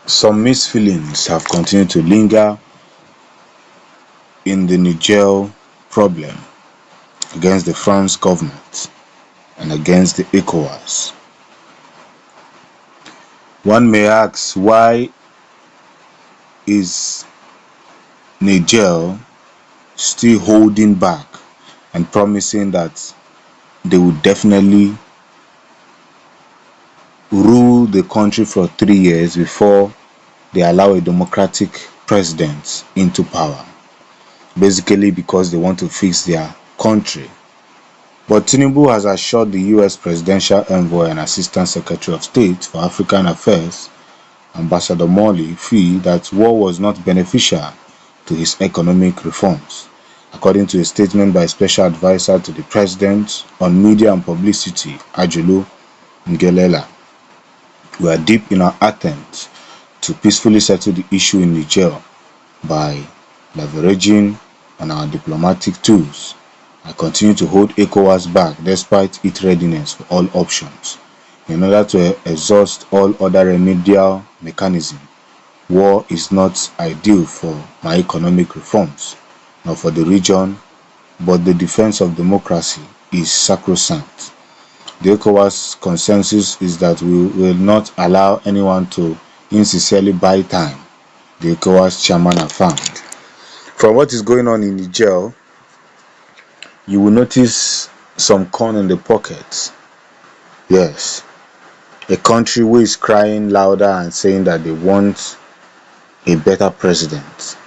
Some mixed feelings have continued to linger in the Niger problem against the France government and against the ECOWAS. One may ask, why is Niger still holding back and promising that they will definitely rule the country for 3 years before they allow a democratic president into power? Basically because they want to fix their country. But Tinubu has assured the US Presidential Envoy and Assistant Secretary of State for African Affairs, Ambassador Molly Fee, that war was not beneficial to his economic reforms. According to a statement by Special Advisor to the President on Media and Publicity, Ajulu Ngelela, we are deep in our attempt to peacefully settle the issue in Niger by leveraging on our diplomatic tools. I continue to hold ECOWAS back despite its readiness for all options. In order to exhaust all other remedial mechanisms, war is not ideal for my economic reforms, nor for the region, but the defense of democracy is sacrosanct. The ECOWAS consensus is that we will not allow anyone to insincerely buy time, the ECOWAS chairman affirmed. From what is going on in Niger, you will notice some corn in the pockets. Yes, a country who is crying louder and saying that they want a better president,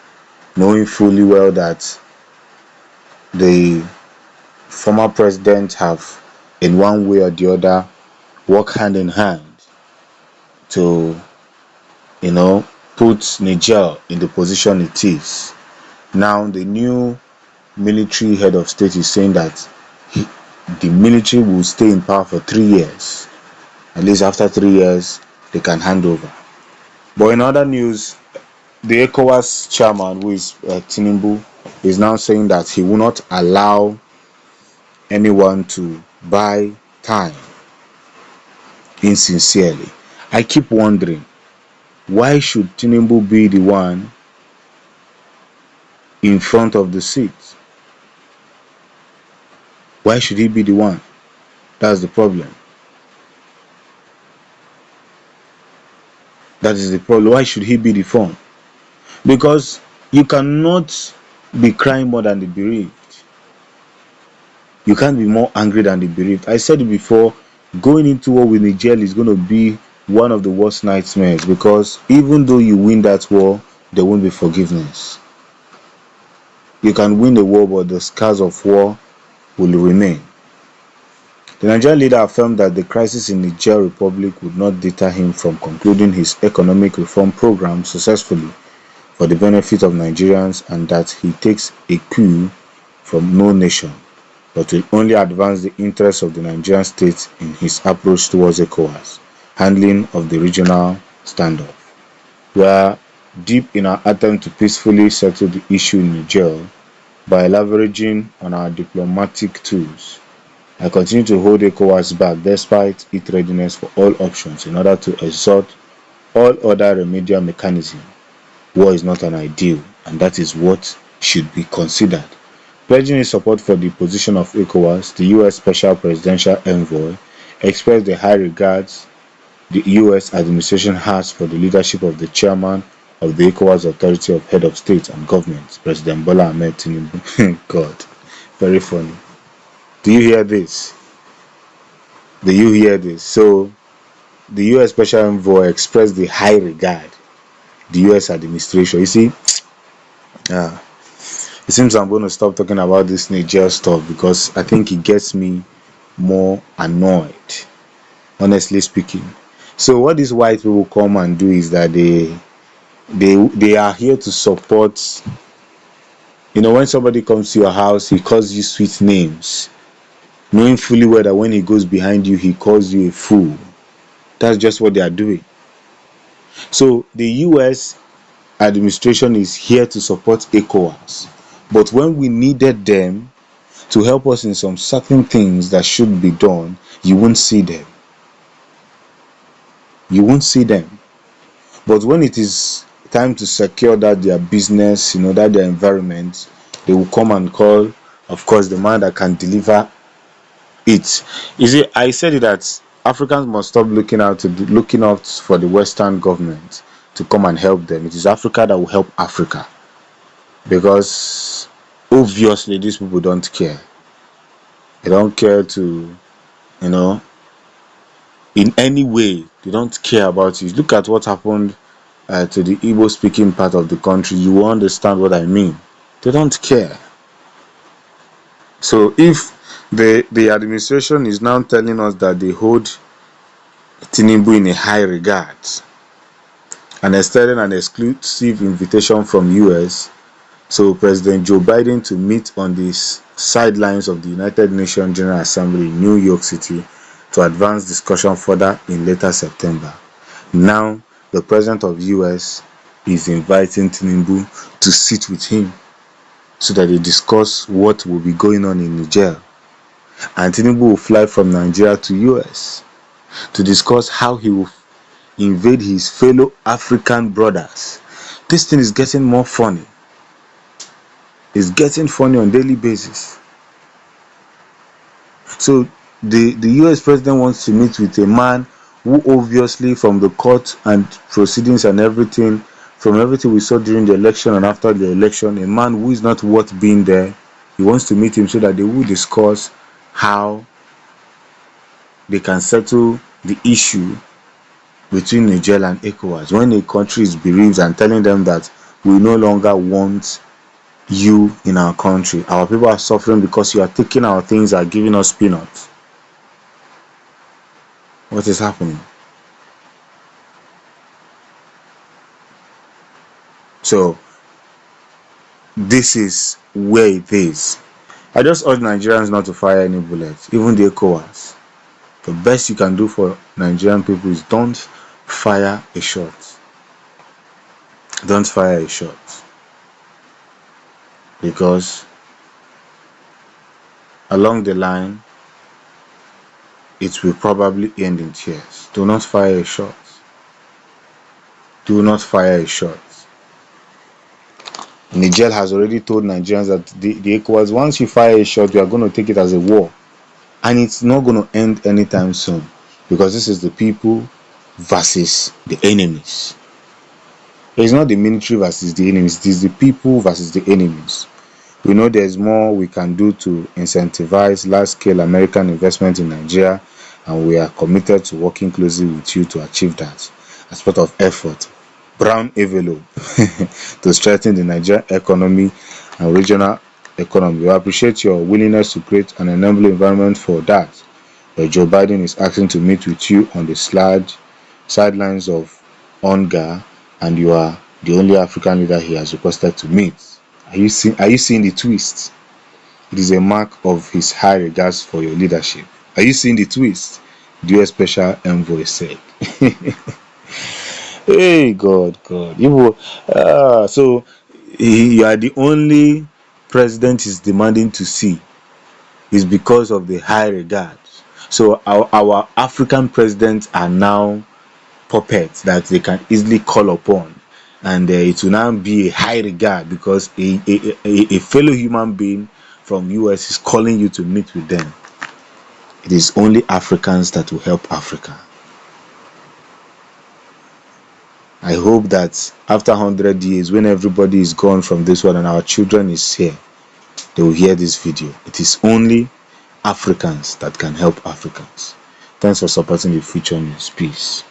knowing fully well that the former president have, in one way or the other, worked hand in hand to, put Niger in the position it is. Now the new military head of state is saying that the military will stay in power for 3 years. At least after 3 years, they can hand over. But in other news, the ECOWAS chairman, who is Tinubu, is now saying that he will not allow anyone to buy time insincerely. I keep wondering, why should Tinubu be the one in front of the seat? Why should he be the one? That's the problem. That is the problem. Why should he be the phone? Because you cannot be crying more than the bereaved. You can't be more angry than the bereaved. I said it before, going into war with Niger is going to be one of the worst nightmares, because even though you win that war, there won't be forgiveness. You can win the war, but the scars of war will remain. The Nigerian leader affirmed that the crisis in Niger Republic would not deter him from concluding his economic reform program successfully for the benefit of Nigerians, and that he takes a cue from no nation, but will only advance the interests of the Nigerian state in his approach towards ECOWAS handling of the regional standoff. We are deep in our attempt to peacefully settle the issue in Niger by leveraging on our diplomatic tools. I continue to hold ECOWAS back despite its readiness for all options in order to exhaust all other remedial mechanisms. War is not an ideal, and that is what should be considered. Pledging his support for the position of ECOWAS, the US Special Presidential Envoy expressed the high regards the US administration has for the leadership of the chairman of the ECOWAS Authority of Head of State and Government, President Bola Ahmed Tinubu. God, very funny. Do you hear this? Do you hear this? So, the US Special Envoy expressed the high regard the US administration. You see, it seems I'm going to stop talking about this Niger stuff, because I think it gets me more annoyed, honestly speaking. So what these white people come and do is that they are here to support. When somebody comes to your house, he calls you sweet names, knowing fully well that when he goes behind you, he calls you a fool. That's just what they are doing. So the US administration is here to support ECOWAS, but when we needed them to help us in some certain things that should be done, you won't see them. You won't see them. But when it is time to secure that their business, that their environment, they will come and call, of course, the man that can deliver it. You see, I said it that Africans must stop looking out for the Western government to come and help them. It is Africa that will help Africa, because obviously these people don't care. They don't care to, you know, in any way. They don't care about it. Look at what happened to the Igbo speaking part of the country. You will understand what I mean. They don't care. So if the administration is now telling us that they hold Tinubu in a high regard and extending an exclusive invitation from US, so President Joe Biden to meet on the sidelines of the United Nations General Assembly in New York City to advance discussion further in later September. Now the president of US is inviting Tinubu to sit with him so that they discuss what will be going on in Niger. And Tinubu will fly from Nigeria to US to discuss how he will invade his fellow African brothers. This thing is getting more funny. It's getting funny on a daily basis. So the US president wants to meet with a man who obviously, from the court and proceedings and everything, from everything we saw during the election and after the election, a man who is not worth being there. He wants to meet him so that they will discuss how they can settle the issue between Niger and ECOWAS. When a country is bereaved and telling them that we no longer want you in our country, our people are suffering because you are taking our things and giving us peanuts. What is happening? So this is where it is. I just urge Nigerians not to fire any bullets, even the ECOWAS. The best you can do for Nigerian people is don't fire a shot. Don't fire a shot. Because along the line, it will probably end in tears. Do not fire a shot. Do not fire a shot. Niger has already told Nigerians that the ECOWAS, once you fire a shot, you are going to take it as a war. And it's not going to end anytime soon. Because this is the people versus the enemies. It's not the military versus the enemies. It is the people versus the enemies. We know there's more we can do to incentivize large-scale American investment in Nigeria, and we are committed to working closely with you to achieve that as part of effort. Brown envelope to strengthen the Nigerian economy and regional economy. We appreciate your willingness to create an enabling environment for that. But Joe Biden is asking to meet with you on the sidelines of UNGA, and you are the only African leader he has requested to meet. Are you seeing the twist? It is a mark of his high regards for your leadership. Are you seeing the twist? The US Special Envoy said. Hey, God. So you are the only president is demanding to see. Is because of the high regards. So our African presidents are now puppets that they can easily call upon, and it will now be a high regard because a fellow human being from US is calling you to meet with them. It is only Africans that will help Africa. I hope that after 100 years, when everybody is gone from this world and our children is here, they will hear this video. It is only Africans that can help Africans. Thanks for supporting the Future News. Peace.